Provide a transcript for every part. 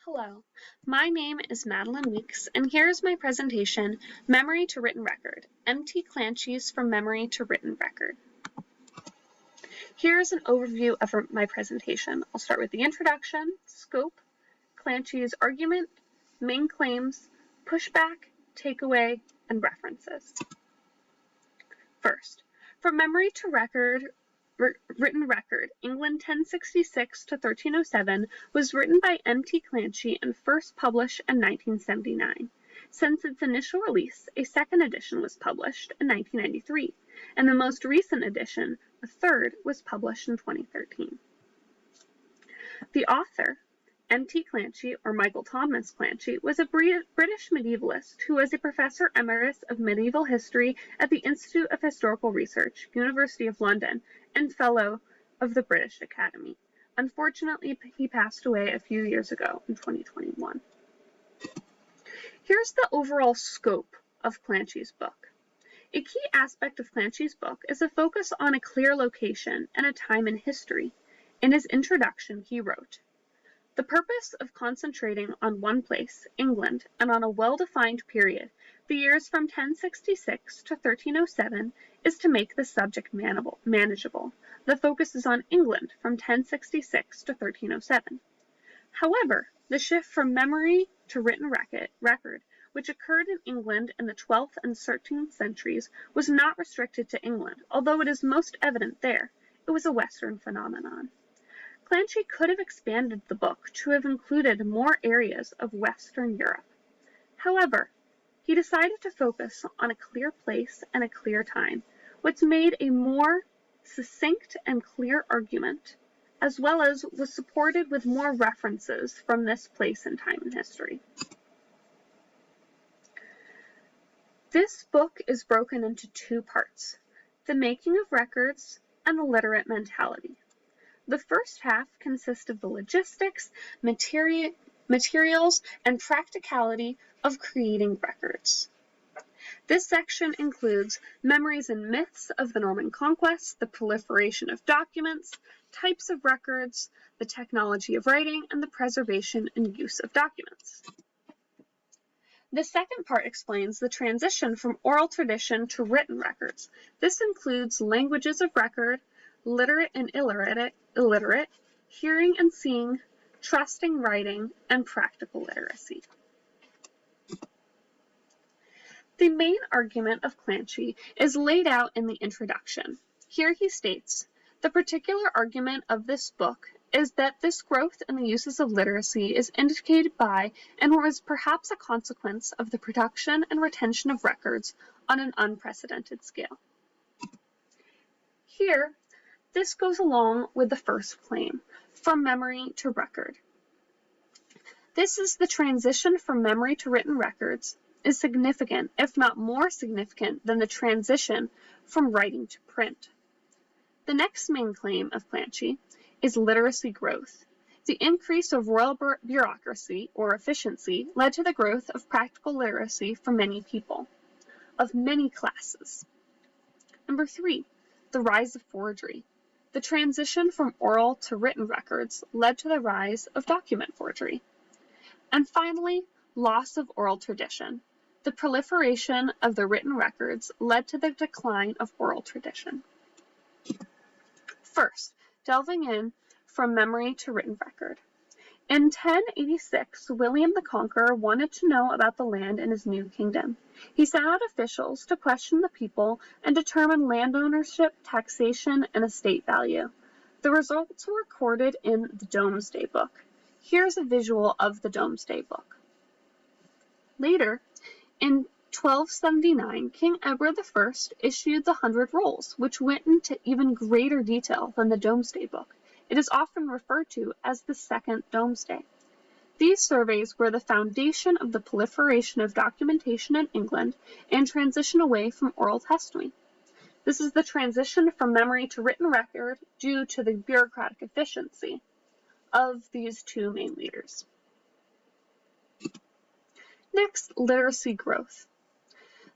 Hello, my name is Madeline Weeks, and here is my presentation, Memory to Written Record, M.T. Clancy's From Memory to Written Record. Here's an overview of my presentation. I'll start with the introduction, scope, Clancy's argument, main claims, pushback, takeaway, and references. First, From Memory to Written Record, England 1066 to 1307, was written by M.T. Clancy and first published in 1979. Since its initial release, a second edition was published in 1993, and the most recent edition, the third, was published in 2013. The author, M.T. Clancy, or Michael Thomas Clancy, was a British medievalist who was a professor emeritus of medieval history at the Institute of Historical Research, University of London, and fellow of the British Academy. Unfortunately, he passed away a few years ago in 2021. Here's the overall scope of Clancy's book. A key aspect of Clancy's book is a focus on a clear location and a time in history. In his introduction, he wrote, "The purpose of concentrating on one place, England, and on a well-defined period, the years from 1066 to 1307, is to make the subject manageable. The focus is on England from 1066 to 1307. However, the shift from memory to written record, which occurred in England in the 12th and 13th centuries, was not restricted to England, although it is most evident there. It was a Western phenomenon." Clancy could have expanded the book to have included more areas of Western Europe. However, he decided to focus on a clear place and a clear time, which made a more succinct and clear argument, as well as was supported with more references from this place and time in history. This book is broken into two parts, the making of records and the literate mentality. The first half consists of the logistics, materials, and practicality of creating records. This section includes memories and myths of the Norman conquest, the proliferation of documents, types of records, the technology of writing, and the preservation and use of documents. The second part explains the transition from oral tradition to written records. This includes languages of record, literate and illiterate, hearing and seeing, trusting writing, and practical literacy. The main argument of Clancy is laid out in the introduction. Here he states, "The particular argument of this book is that this growth in the uses of literacy is indicated by and was perhaps a consequence of the production and retention of records on an unprecedented scale." Here, this goes along with the first claim, from memory to record. This is the transition from memory to written records is significant, if not more significant, than the transition from writing to print. The next main claim of Clancy is literacy growth. The increase of royal bureaucracy or efficiency led to the growth of practical literacy for many people, of many classes. Number 3, the rise of forgery. The transition from oral to written records led to the rise of document forgery. And finally, loss of oral tradition. The proliferation of the written records led to the decline of oral tradition. First, delving in from memory to written record. In 1086, William the Conqueror wanted to know about the land in his new kingdom. He sent out officials to question the people and determine land ownership, taxation, and estate value. The results were recorded in the Domesday Book. Here's a visual of the Domesday Book. Later, in 1279, King Edward I issued the 100 Rolls, which went into even greater detail than the Domesday Book. It is often referred to as the Second Domesday. These surveys were the foundation of the proliferation of documentation in England and transition away from oral testimony. This is the transition from memory to written record due to the bureaucratic efficiency of these two main leaders. Next, literacy growth.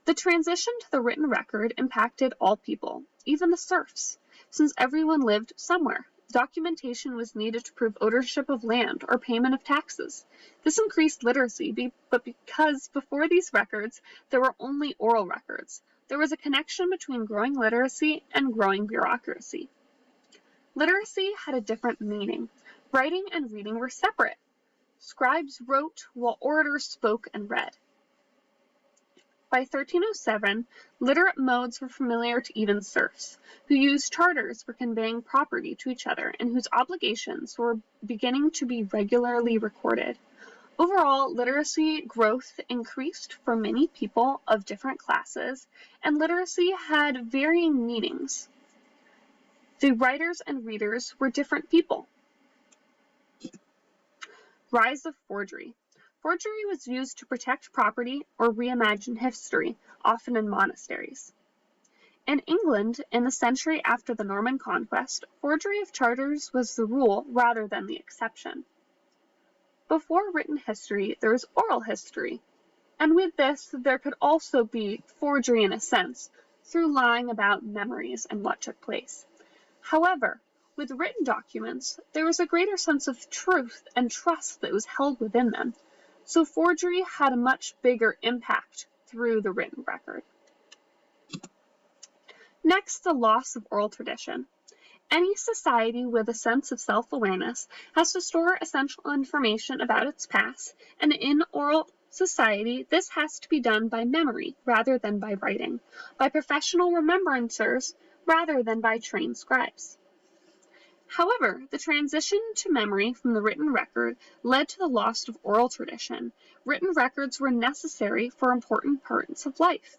The transition to the written record impacted all people, even the serfs, since everyone lived somewhere. Documentation was needed to prove ownership of land or payment of taxes. This increased literacy, but because before these records there were only oral records, there was a connection between growing literacy and growing bureaucracy. Literacy had a different meaning. Writing and reading were separate. Scribes wrote while orators spoke and read. By 1307, literate modes were familiar to even serfs, who used charters for conveying property to each other and whose obligations were beginning to be regularly recorded. Overall, literacy growth increased for many people of different classes, and literacy had varying meanings. The writers and readers were different people. Rise of forgery. Forgery was used to protect property or reimagine history, often in monasteries. In England, in the century after the Norman conquest, forgery of charters was the rule rather than the exception. Before written history, there was oral history, and with this, there could also be forgery in a sense, through lying about memories and what took place. However, with written documents, there was a greater sense of truth and trust that was held within them. So forgery had a much bigger impact through the written record. Next, the loss of oral tradition. Any society with a sense of self-awareness has to store essential information about its past, and in oral society, this has to be done by memory rather than by writing, by professional remembrancers rather than by trained scribes. However, the transition to memory from the written record led to the loss of oral tradition. Written records were necessary for important parts of life.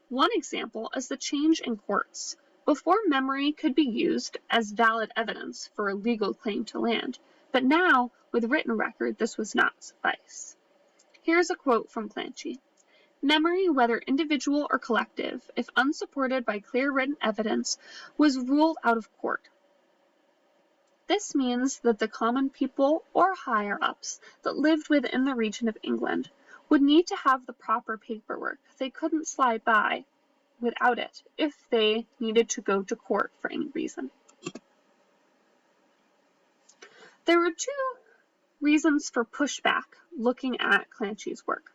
One example is the change in courts. Before, memory could be used as valid evidence for a legal claim to land, but now, with written record, this was not suffice. Here's a quote from Clanchy. Memory, whether individual or collective, if unsupported by clear written evidence, was ruled out of court. This means that the common people or higher-ups that lived within the region of England would need to have the proper paperwork. They couldn't slide by without it if they needed to go to court for any reason. There were two reasons for pushback looking at Clanchy's work.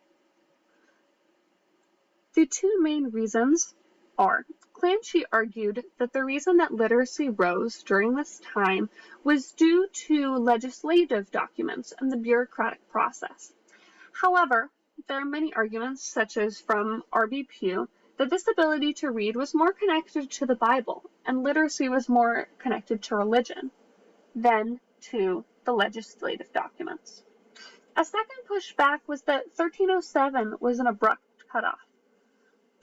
The two main reasons are: Clanchy argued that the reason that literacy rose during this time was due to legislative documents and the bureaucratic process. However, there are many arguments, such as from R.B. Pugh, that this ability to read was more connected to the Bible, and literacy was more connected to religion than to the legislative documents. A second pushback was that 1307 was an abrupt cutoff.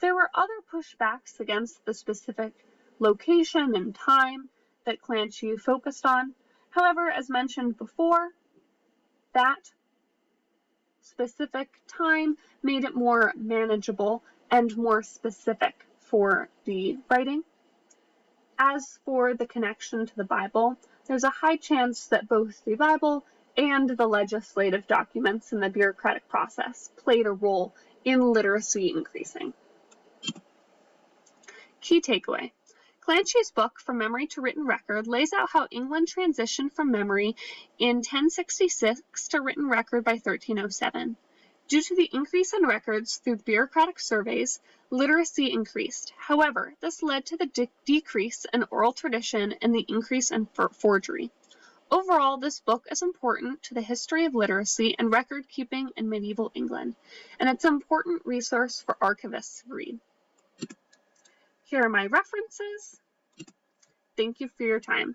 There were other pushbacks against the specific location and time that Clanchy focused on. However, as mentioned before, that specific time made it more manageable and more specific for the writing. As for the connection to the Bible, there's a high chance that both the Bible and the legislative documents and the bureaucratic process played a role in literacy increasing. Key takeaway. Clanchy's book, From Memory to Written Record, lays out how England transitioned from memory in 1066 to written record by 1307. Due to the increase in records through bureaucratic surveys, literacy increased. However, this led to the decrease in oral tradition and the increase in forgery. Overall, this book is important to the history of literacy and record keeping in medieval England, and it's an important resource for archivists to read. Here are my references. Thank you for your time.